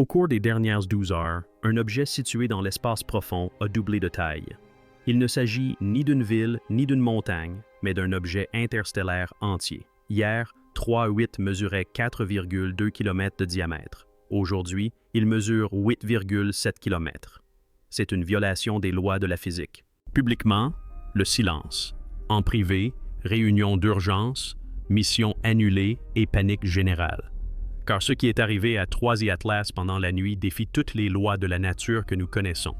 Au cours des dernières 12 heures, un objet situé dans l'espace profond a doublé de taille. Il ne s'agit ni d'une ville ni d'une montagne, mais d'un objet interstellaire entier. Hier, 3-8 mesurait 4,2 km de diamètre. Aujourd'hui, il mesure 8,7 km. C'est une violation des lois de la physique. Publiquement, le silence. En privé, réunion d'urgence, mission annulée et panique générale. Car ce qui est arrivé à 3i Atlas pendant la nuit défie toutes les lois de la nature que nous connaissons.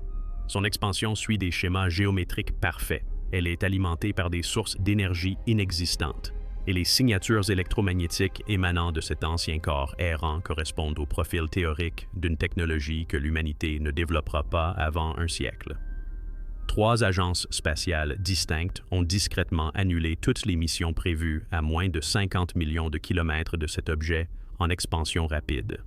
Son expansion suit des schémas géométriques parfaits. Elle est alimentée par des sources d'énergie inexistantes. Et les signatures électromagnétiques émanant de cet ancien corps errant correspondent au profil théorique d'une technologie que l'humanité ne développera pas avant un siècle. 3 agences spatiales distinctes ont discrètement annulé toutes les missions prévues à moins de 50 millions de kilomètres de cet objet en expansion rapide.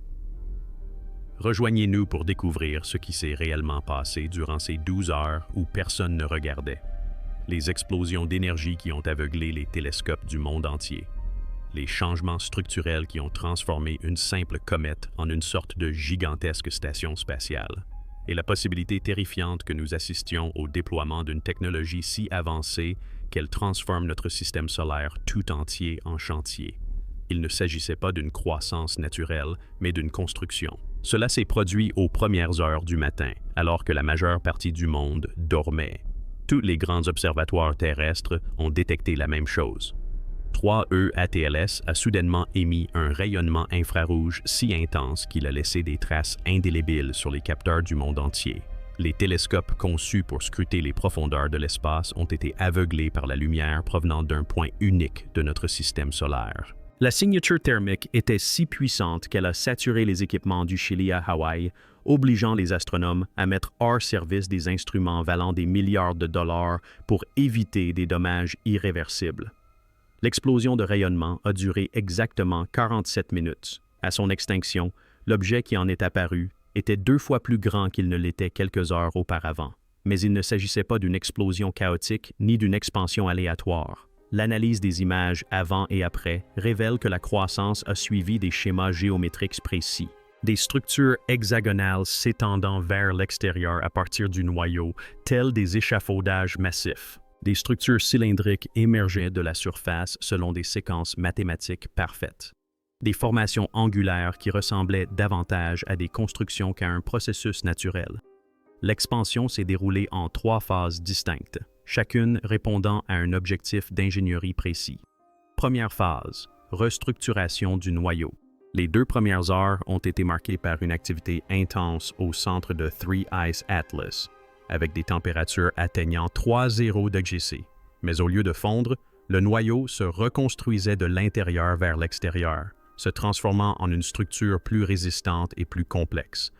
Rejoignez-nous pour découvrir ce qui s'est réellement passé durant ces 12 heures où personne ne regardait. Les explosions d'énergie qui ont aveuglé les télescopes du monde entier. Les changements structurels qui ont transformé une simple comète en une sorte de gigantesque station spatiale. Et la possibilité terrifiante que nous assistions au déploiement d'une technologie si avancée qu'elle transforme notre système solaire tout entier en chantier. Il ne s'agissait pas d'une croissance naturelle, mais d'une construction. Cela s'est produit aux premières heures du matin, alors que la majeure partie du monde dormait. Tous les grands observatoires terrestres ont détecté la même chose. 3E ATLS a soudainement émis un rayonnement infrarouge si intense qu'il a laissé des traces indélébiles sur les capteurs du monde entier. Les télescopes conçus pour scruter les profondeurs de l'espace ont été aveuglés par la lumière provenant d'un point unique de notre système solaire. La signature thermique était si puissante qu'elle a saturé les équipements du Chili à Hawaï, obligeant les astronomes à mettre hors service des instruments valant des milliards de dollars pour éviter des dommages irréversibles. L'explosion de rayonnement a duré exactement 47 minutes. À son extinction, l'objet qui en est apparu était 2 fois plus grand qu'il ne l'était quelques heures auparavant. Mais il ne s'agissait pas d'une explosion chaotique ni d'une expansion aléatoire. L'analyse des images avant et après révèle que la croissance a suivi des schémas géométriques précis. Des structures hexagonales s'étendant vers l'extérieur à partir du noyau, telles des échafaudages massifs. Des structures cylindriques émergeaient de la surface selon des séquences mathématiques parfaites. Des formations angulaires qui ressemblaient davantage à des constructions qu'à un processus naturel. L'expansion s'est déroulée en 3 phases distinctes, chacune répondant à un objectif d'ingénierie précis. Première phase, restructuration du noyau. Les 2 premières heures ont été marquées par une activité intense au centre de 3i Atlas, avec des températures atteignant 3,0 degrés C. Mais au lieu de fondre, le noyau se reconstruisait de l'intérieur vers l'extérieur, se transformant en une structure plus résistante et plus complexe.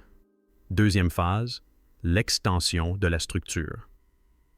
Deuxième phase, l'extension de la structure.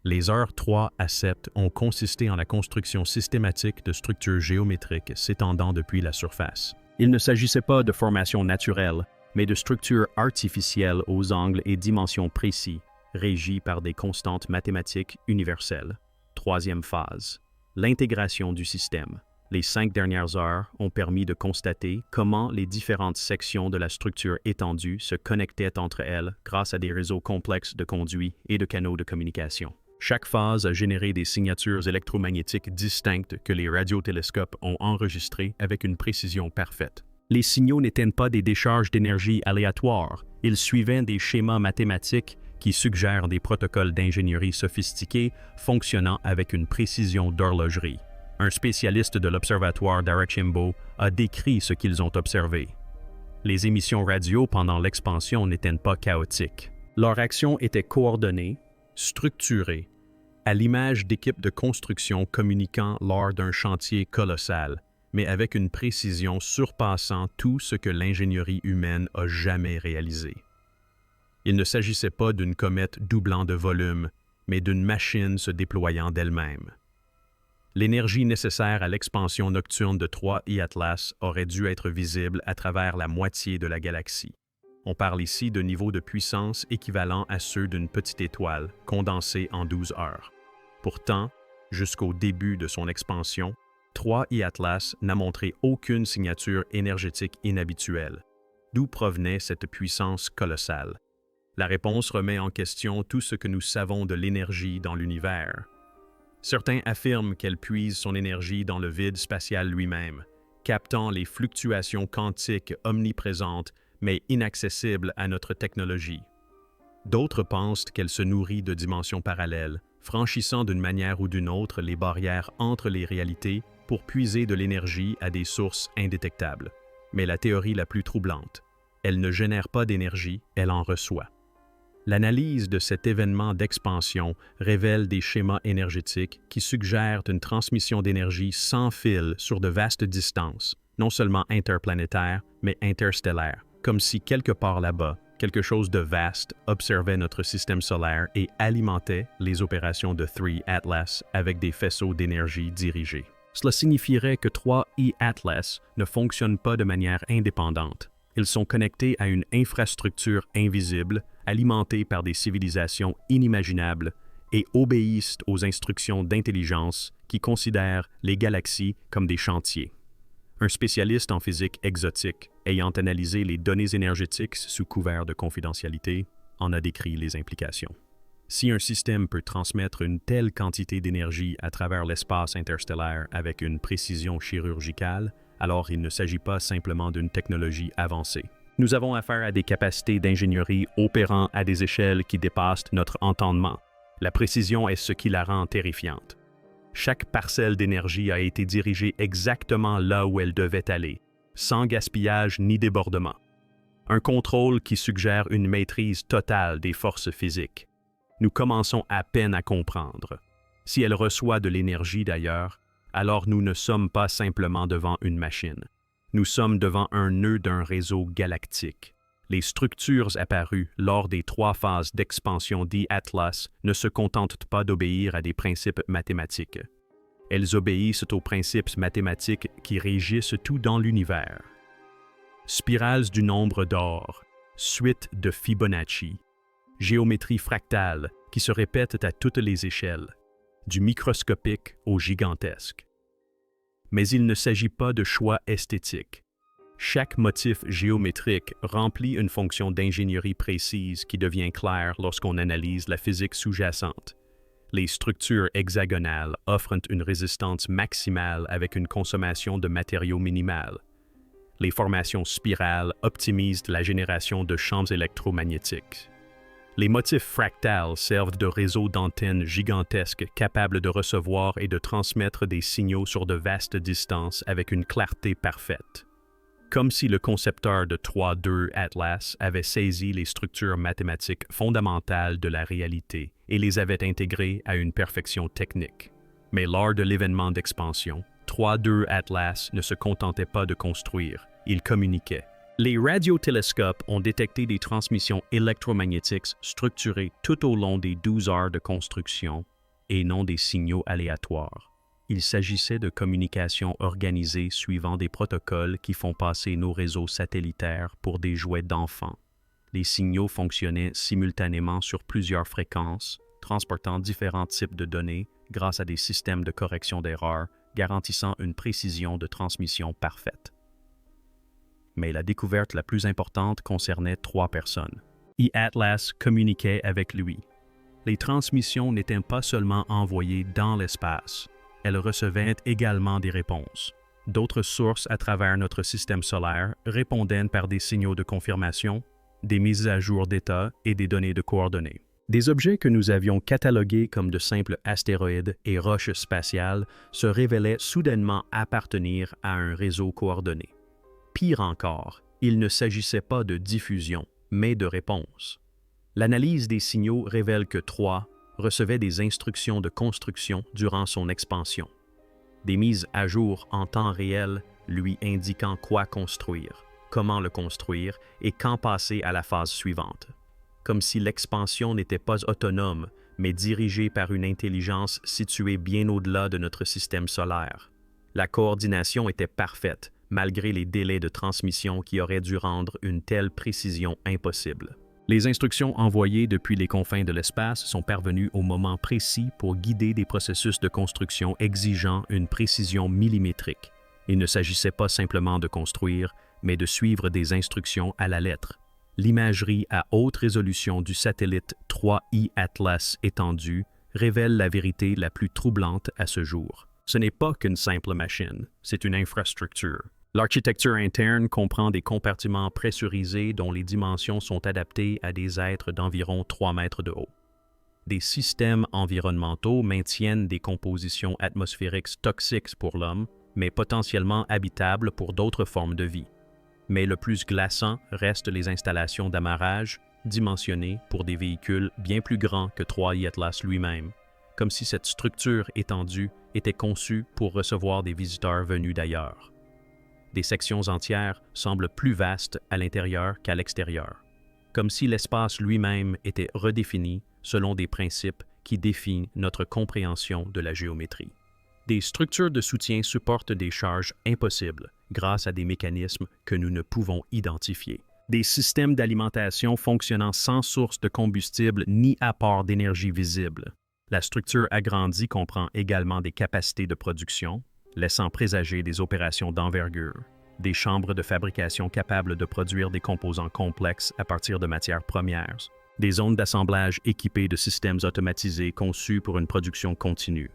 Les heures 3 à 7 ont consisté en la construction systématique de structures géométriques s'étendant depuis la surface. Il ne s'agissait pas de formations naturelles, mais de structures artificielles aux angles et dimensions précis, régies par des constantes mathématiques universelles. Troisième phase, l'intégration du système. Les 5 dernières heures ont permis de constater comment les différentes sections de la structure étendue se connectaient entre elles grâce à des réseaux complexes de conduits et de canaux de communication. Chaque phase a généré des signatures électromagnétiques distinctes que les radiotélescopes ont enregistrées avec une précision parfaite. Les signaux n'étaient pas des décharges d'énergie aléatoires, ils suivaient des schémas mathématiques qui suggèrent des protocoles d'ingénierie sophistiqués fonctionnant avec une précision d'horlogerie. Un spécialiste de l'observatoire d'Arecibo a décrit ce qu'ils ont observé. Les émissions radio pendant l'expansion n'étaient pas chaotiques. Leur action était coordonnée, structurée, à l'image d'équipes de construction communiquant lors d'un chantier colossal, mais avec une précision surpassant tout ce que l'ingénierie humaine a jamais réalisé. Il ne s'agissait pas d'une comète doublant de volume, mais d'une machine se déployant d'elle-même. L'énergie nécessaire à l'expansion nocturne de 3i Atlas aurait dû être visible à travers la moitié de la galaxie. On parle ici de niveaux de puissance équivalents à ceux d'une petite étoile, condensée en 12 heures. Pourtant, jusqu'au début de son expansion, 3i Atlas n'a montré aucune signature énergétique inhabituelle. D'où provenait cette puissance colossale? La réponse remet en question tout ce que nous savons de l'énergie dans l'univers. Certains affirment qu'elle puise son énergie dans le vide spatial lui-même, captant les fluctuations quantiques omniprésentes mais inaccessibles à notre technologie. D'autres pensent qu'elle se nourrit de dimensions parallèles, franchissant d'une manière ou d'une autre les barrières entre les réalités pour puiser de l'énergie à des sources indétectables. Mais la théorie la plus troublante, elle ne génère pas d'énergie, elle en reçoit. L'analyse de cet événement d'expansion révèle des schémas énergétiques qui suggèrent une transmission d'énergie sans fil sur de vastes distances, non seulement interplanétaires, mais interstellaires, comme si quelque part là-bas, quelque chose de vaste observait notre système solaire et alimentait les opérations de 3-Atlas avec des faisceaux d'énergie dirigés. Cela signifierait que 3-E-Atlas ne fonctionnent pas de manière indépendante. Ils sont connectés à une infrastructure invisible, alimentée par des civilisations inimaginables et obéissent aux instructions d'intelligence qui considèrent les galaxies comme des chantiers. Un spécialiste en physique exotique, ayant analysé les données énergétiques sous couvert de confidentialité, en a décrit les implications. Si un système peut transmettre une telle quantité d'énergie à travers l'espace interstellaire avec une précision chirurgicale, alors il ne s'agit pas simplement d'une technologie avancée. Nous avons affaire à des capacités d'ingénierie opérant à des échelles qui dépassent notre entendement. La précision est ce qui la rend terrifiante. Chaque parcelle d'énergie a été dirigée exactement là où elle devait aller, sans gaspillage ni débordement. Un contrôle qui suggère une maîtrise totale des forces physiques. Nous commençons à peine à comprendre. Si elle reçoit de l'énergie d'ailleurs, alors nous ne sommes pas simplement devant une machine. Nous sommes devant un nœud d'un réseau galactique. Les structures apparues lors des 3 phases d'expansion d'E-Atlas ne se contentent pas d'obéir à des principes mathématiques. Elles obéissent aux principes mathématiques qui régissent tout dans l'univers. Spirales du nombre d'or, suite de Fibonacci, géométrie fractale qui se répète à toutes les échelles, du microscopique au gigantesque. Mais il ne s'agit pas de choix esthétiques. Chaque motif géométrique remplit une fonction d'ingénierie précise qui devient claire lorsqu'on analyse la physique sous-jacente. Les structures hexagonales offrent une résistance maximale avec une consommation de matériaux minimale. Les formations spirales optimisent la génération de champs électromagnétiques. Les motifs fractales servent de réseaux d'antennes gigantesques capables de recevoir et de transmettre des signaux sur de vastes distances avec une clarté parfaite. Comme si le concepteur de 3-2-Atlas avait saisi les structures mathématiques fondamentales de la réalité et les avait intégrées à une perfection technique. Mais lors de l'événement d'expansion, 3-2-Atlas ne se contentait pas de construire, il communiquait. Les radiotélescopes ont détecté des transmissions électromagnétiques structurées tout au long des 12 heures de construction et non des signaux aléatoires. Il s'agissait de communications organisées suivant des protocoles qui font passer nos réseaux satellitaires pour des jouets d'enfants. Les signaux fonctionnaient simultanément sur plusieurs fréquences, transportant différents types de données grâce à des systèmes de correction d'erreurs garantissant une précision de transmission parfaite. Mais la découverte la plus importante concernait 3 personnes. E-Atlas communiquait avec lui. Les transmissions n'étaient pas seulement envoyées dans l'espace, elles recevaient également des réponses. D'autres sources à travers notre système solaire répondaient par des signaux de confirmation, des mises à jour d'état et des données de coordonnées. Des objets que nous avions catalogués comme de simples astéroïdes et roches spatiales se révélaient soudainement appartenir à un réseau coordonné. Pire encore, il ne s'agissait pas de diffusion, mais de réponse. L'analyse des signaux révèle que 3 recevait des instructions de construction durant son expansion. Des mises à jour en temps réel lui indiquant quoi construire, comment le construire et quand passer à la phase suivante. Comme si l'expansion n'était pas autonome, mais dirigée par une intelligence située bien au-delà de notre système solaire. La coordination était parfaite, malgré les délais de transmission qui auraient dû rendre une telle précision impossible. Les instructions envoyées depuis les confins de l'espace sont parvenues au moment précis pour guider des processus de construction exigeant une précision millimétrique. Il ne s'agissait pas simplement de construire, mais de suivre des instructions à la lettre. L'imagerie à haute résolution du satellite 3I Atlas étendu révèle la vérité la plus troublante à ce jour. Ce n'est pas qu'une simple machine, c'est une infrastructure. L'architecture interne comprend des compartiments pressurisés dont les dimensions sont adaptées à des êtres d'environ 3 mètres de haut. Des systèmes environnementaux maintiennent des compositions atmosphériques toxiques pour l'homme, mais potentiellement habitables pour d'autres formes de vie. Mais le plus glaçant reste les installations d'amarrage, dimensionnées pour des véhicules bien plus grands que 3I Atlas lui-même, comme si cette structure étendue était conçue pour recevoir des visiteurs venus d'ailleurs. Des sections entières semblent plus vastes à l'intérieur qu'à l'extérieur, comme si l'espace lui-même était redéfini selon des principes qui défient notre compréhension de la géométrie. Des structures de soutien supportent des charges impossibles grâce à des mécanismes que nous ne pouvons identifier. Des systèmes d'alimentation fonctionnant sans source de combustible ni apport d'énergie visible. La structure agrandie comprend également des capacités de production, laissant présager des opérations d'envergure, des chambres de fabrication capables de produire des composants complexes à partir de matières premières, des zones d'assemblage équipées de systèmes automatisés conçus pour une production continue.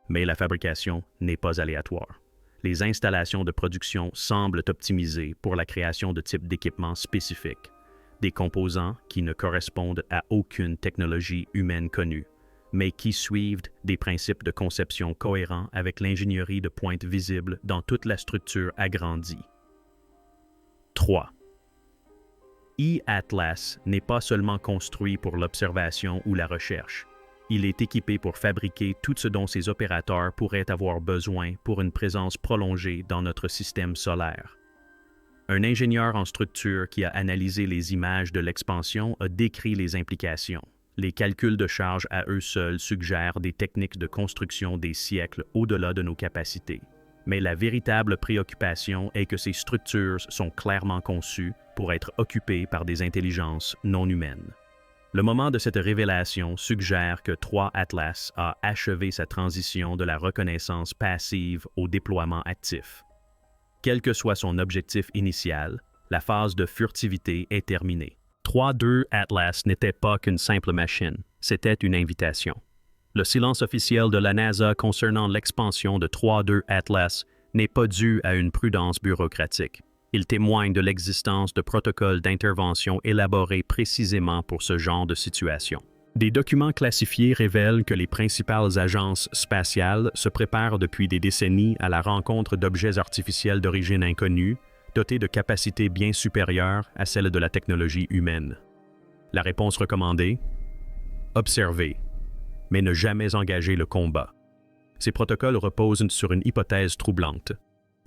Mais la fabrication n'est pas aléatoire. Les installations de production semblent optimisées pour la création de types d'équipements spécifiques, des composants qui ne correspondent à aucune technologie humaine connue, mais qui suivent des principes de conception cohérents avec l'ingénierie de pointe visible dans toute la structure agrandie. 3. E-Atlas n'est pas seulement construit pour l'observation ou la recherche. Il est équipé pour fabriquer tout ce dont ses opérateurs pourraient avoir besoin pour une présence prolongée dans notre système solaire. Un ingénieur en structure qui a analysé les images de l'expansion a décrit les implications. Les calculs de charge à eux seuls suggèrent des techniques de construction des siècles au-delà de nos capacités. Mais la véritable préoccupation est que ces structures sont clairement conçues pour être occupées par des intelligences non humaines. Le moment de cette révélation suggère que 3 Atlas a achevé sa transition de la reconnaissance passive au déploiement actif. Quel que soit son objectif initial, la phase de furtivité est terminée. 3-2 Atlas n'était pas qu'une simple machine, c'était une invitation. Le silence officiel de la NASA concernant l'expansion de 3-2 Atlas n'est pas dû à une prudence bureaucratique. Il témoigne de l'existence de protocoles d'intervention élaborés précisément pour ce genre de situation. Des documents classifiés révèlent que les principales agences spatiales se préparent depuis des décennies à la rencontre d'objets artificiels d'origine inconnue, dotés de capacités bien supérieures à celles de la technologie humaine. La réponse recommandée? Observer, mais ne jamais engager le combat. Ces protocoles reposent sur une hypothèse troublante.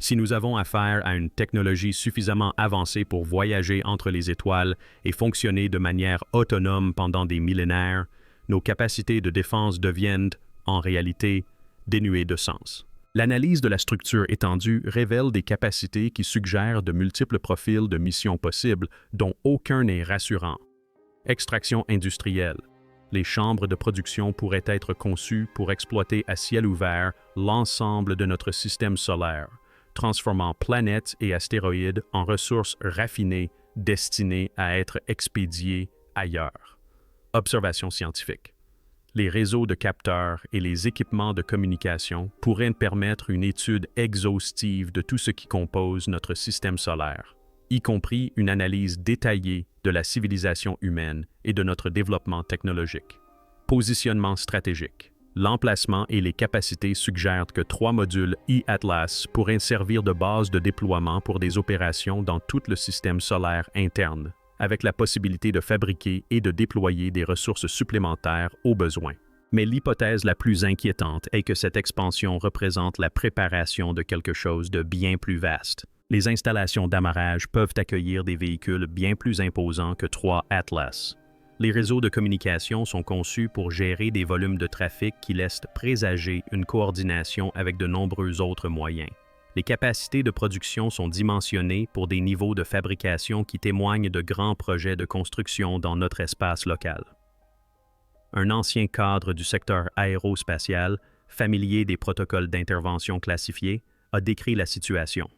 Si nous avons affaire à une technologie suffisamment avancée pour voyager entre les étoiles et fonctionner de manière autonome pendant des millénaires, nos capacités de défense deviennent, en réalité, dénuées de sens. L'analyse de la structure étendue révèle des capacités qui suggèrent de multiples profils de missions possibles, dont aucun n'est rassurant. Extraction industrielle. Les chambres de production pourraient être conçues pour exploiter à ciel ouvert l'ensemble de notre système solaire, transformant planètes et astéroïdes en ressources raffinées destinées à être expédiées ailleurs. Observation scientifique. Les réseaux de capteurs et les équipements de communication pourraient permettre une étude exhaustive de tout ce qui compose notre système solaire, y compris une analyse détaillée de la civilisation humaine et de notre développement technologique. Positionnement stratégique. L'emplacement et les capacités suggèrent que 3 modules E-Atlas pourraient servir de base de déploiement pour des opérations dans tout le système solaire interne, avec la possibilité de fabriquer et de déployer des ressources supplémentaires au besoin. Mais l'hypothèse la plus inquiétante est que cette expansion représente la préparation de quelque chose de bien plus vaste. Les installations d'amarrage peuvent accueillir des véhicules bien plus imposants que 3 Atlas. Les réseaux de communication sont conçus pour gérer des volumes de trafic qui laissent présager une coordination avec de nombreux autres moyens. Les capacités de production sont dimensionnées pour des niveaux de fabrication qui témoignent de grands projets de construction dans notre espace local. Un ancien cadre du secteur aérospatial, familier des protocoles d'intervention classifiés, a décrit la situation.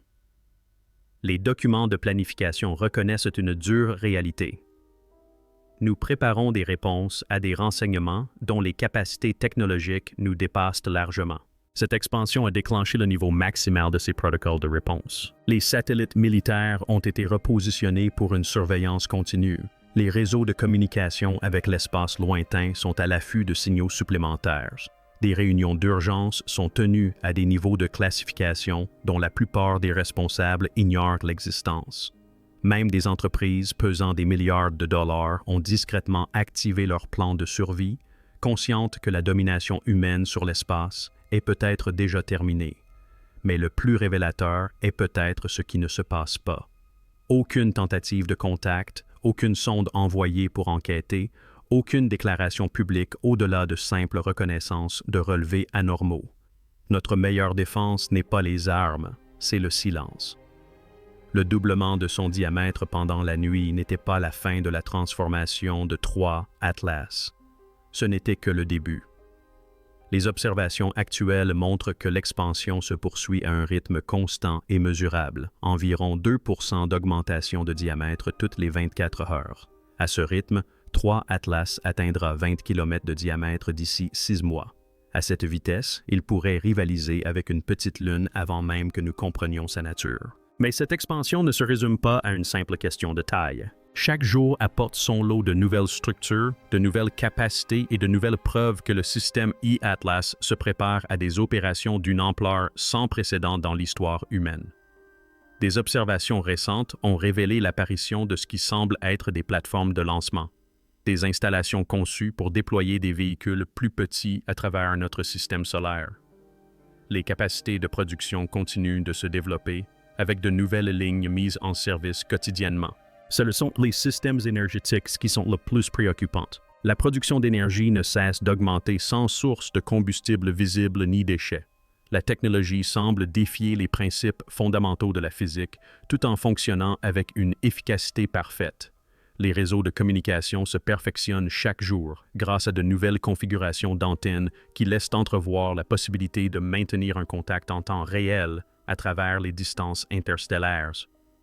Les documents de planification reconnaissent une dure réalité. Nous préparons des réponses à des renseignements dont les capacités technologiques nous dépassent largement. Cette expansion a déclenché le niveau maximal de ces protocoles de réponse. Les satellites militaires ont été repositionnés pour une surveillance continue. Les réseaux de communication avec l'espace lointain sont à l'affût de signaux supplémentaires. Des réunions d'urgence sont tenues à des niveaux de classification dont la plupart des responsables ignorent l'existence. Même des entreprises pesant des milliards de dollars ont discrètement activé leur plan de survie, conscientes que la domination humaine sur l'espace est peut-être déjà terminée. Mais le plus révélateur est peut-être ce qui ne se passe pas. Aucune tentative de contact, aucune sonde envoyée pour enquêter, aucune déclaration publique au-delà de simple reconnaissance de relevés anormaux. Notre meilleure défense n'est pas les armes, c'est le silence. Le doublement de son diamètre pendant la nuit n'était pas la fin de la transformation de 3 Atlas. Ce n'était que le début. Les observations actuelles montrent que l'expansion se poursuit à un rythme constant et mesurable, environ 2% d'augmentation de diamètre toutes les 24 heures. À ce rythme, 3 Atlas atteindra 20 km de diamètre d'ici 6 mois. À cette vitesse, il pourrait rivaliser avec une petite lune avant même que nous comprenions sa nature. Mais cette expansion ne se résume pas à une simple question de taille. Chaque jour apporte son lot de nouvelles structures, de nouvelles capacités et de nouvelles preuves que le système E-Atlas se prépare à des opérations d'une ampleur sans précédent dans l'histoire humaine. Des observations récentes ont révélé l'apparition de ce qui semble être des plateformes de lancement, des installations conçues pour déployer des véhicules plus petits à travers notre système solaire. Les capacités de production continuent de se développer avec de nouvelles lignes mises en service quotidiennement. Ce sont les systèmes énergétiques qui sont le plus préoccupants. La production d'énergie ne cesse d'augmenter sans source de combustible visible ni déchets. La technologie semble défier les principes fondamentaux de la physique tout en fonctionnant avec une efficacité parfaite. Les réseaux de communication se perfectionnent chaque jour grâce à de nouvelles configurations d'antennes qui laissent entrevoir la possibilité de maintenir un contact en temps réel à travers les distances interstellaires,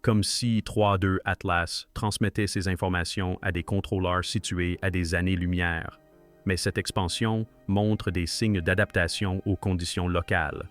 comme si 3-2 Atlas transmettait ces informations à des contrôleurs situés à des années-lumière. Mais cette expansion montre des signes d'adaptation aux conditions locales.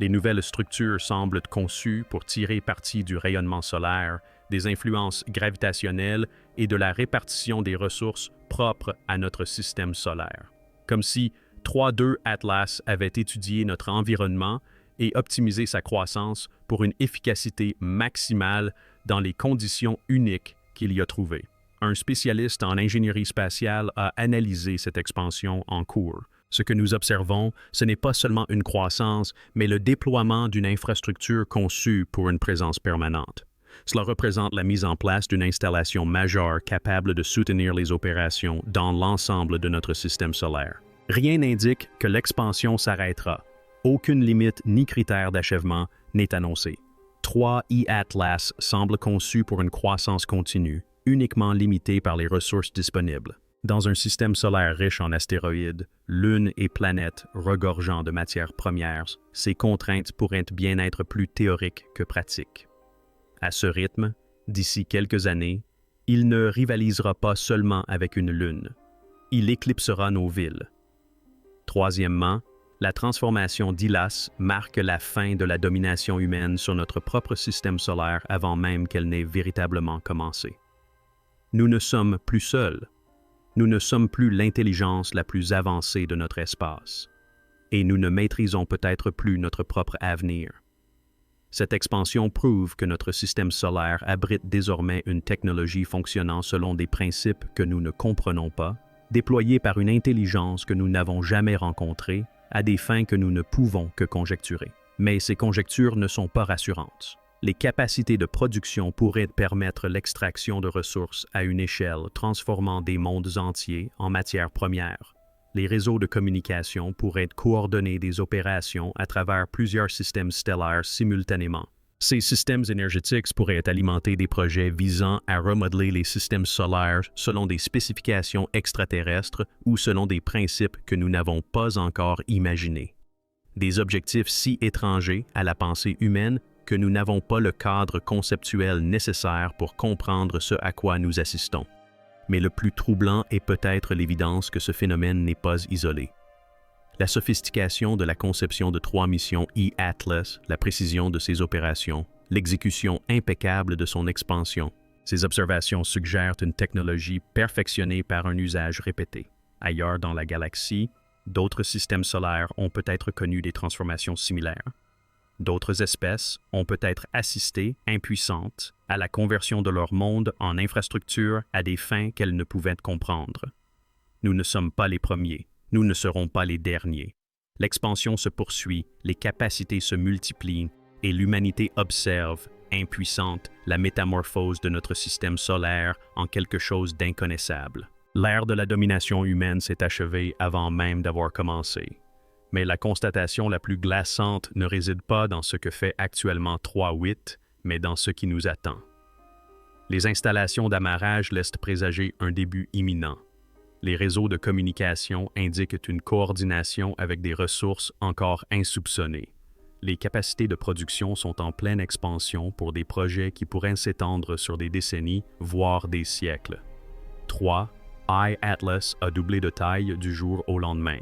Les nouvelles structures semblent conçues pour tirer parti du rayonnement solaire, des influences gravitationnelles et de la répartition des ressources propres à notre système solaire. Comme si 3-2 Atlas avait étudié notre environnement et optimiser sa croissance pour une efficacité maximale dans les conditions uniques qu'il y a trouvées. Un spécialiste en ingénierie spatiale a analysé cette expansion en cours. Ce que nous observons, ce n'est pas seulement une croissance, mais le déploiement d'une infrastructure conçue pour une présence permanente. Cela représente la mise en place d'une installation majeure capable de soutenir les opérations dans l'ensemble de notre système solaire. Rien n'indique que l'expansion s'arrêtera. Aucune limite ni critère d'achèvement n'est annoncé. 3 E-Atlas semble conçu pour une croissance continue, uniquement limitée par les ressources disponibles. Dans un système solaire riche en astéroïdes, lunes et planètes regorgeant de matières premières, ces contraintes pourraient bien être plus théoriques que pratiques. À ce rythme, d'ici quelques années, il ne rivalisera pas seulement avec une lune. Il éclipsera nos villes. Troisièmement, la transformation d'Ilas marque la fin de la domination humaine sur notre propre système solaire avant même qu'elle n'ait véritablement commencé. Nous ne sommes plus seuls. Nous ne sommes plus l'intelligence la plus avancée de notre espace. Et nous ne maîtrisons peut-être plus notre propre avenir. Cette expansion prouve que notre système solaire abrite désormais une technologie fonctionnant selon des principes que nous ne comprenons pas, déployée par une intelligence que nous n'avons jamais rencontrée, à des fins que nous ne pouvons que conjecturer. Mais ces conjectures ne sont pas rassurantes. Les capacités de production pourraient permettre l'extraction de ressources à une échelle transformant des mondes entiers en matières premières. Les réseaux de communication pourraient coordonner des opérations à travers plusieurs systèmes stellaires simultanément. Ces systèmes énergétiques pourraient alimenter des projets visant à remodeler les systèmes solaires selon des spécifications extraterrestres ou selon des principes que nous n'avons pas encore imaginés. des objectifs si étrangers à la pensée humaine que nous n'avons pas le cadre conceptuel nécessaire pour comprendre ce à quoi nous assistons. Mais le plus troublant est peut-être l'évidence que ce phénomène n'est pas isolé. La sophistication de la conception de 3 missions E-Atlas, la précision de ses opérations, l'exécution impeccable de son expansion. Ces observations suggèrent une technologie perfectionnée par un usage répété. Ailleurs dans la galaxie, d'autres systèmes solaires ont peut-être connu des transformations similaires. D'autres espèces ont peut-être assisté, impuissantes, à la conversion de leur monde en infrastructure à des fins qu'elles ne pouvaient comprendre. Nous ne sommes pas les premiers, nous ne serons pas les derniers. L'expansion se poursuit, les capacités se multiplient et l'humanité observe, impuissante, la métamorphose de notre système solaire en quelque chose d'inconnaissable. L'ère de la domination humaine s'est achevée avant même d'avoir commencé. Mais la constatation la plus glaçante ne réside pas dans ce que fait actuellement 3-8, mais dans ce qui nous attend. Les installations d'amarrage laissent présager un début imminent. Les réseaux de communication indiquent une coordination avec des ressources encore insoupçonnées. Les capacités de production sont en pleine expansion pour des projets qui pourraient s'étendre sur des décennies, voire des siècles. 3. I-Atlas a doublé de taille du jour au lendemain.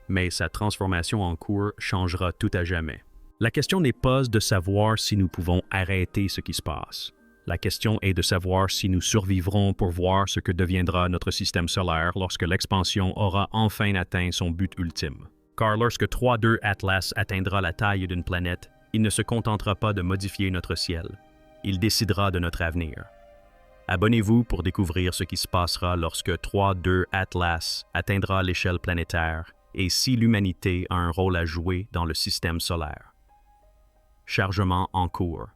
Mais sa transformation en cours changera tout à jamais. La question n'est pas de savoir si nous pouvons arrêter ce qui se passe. La question est de savoir si nous survivrons pour voir ce que deviendra notre système solaire lorsque l'expansion aura enfin atteint son but ultime. Car lorsque 3-2 Atlas atteindra la taille d'une planète, il ne se contentera pas de modifier notre ciel. Il décidera de notre avenir. Abonnez-vous pour découvrir ce qui se passera lorsque 3-2 Atlas atteindra l'échelle planétaire et si l'humanité a un rôle à jouer dans le système solaire. Chargement en cours.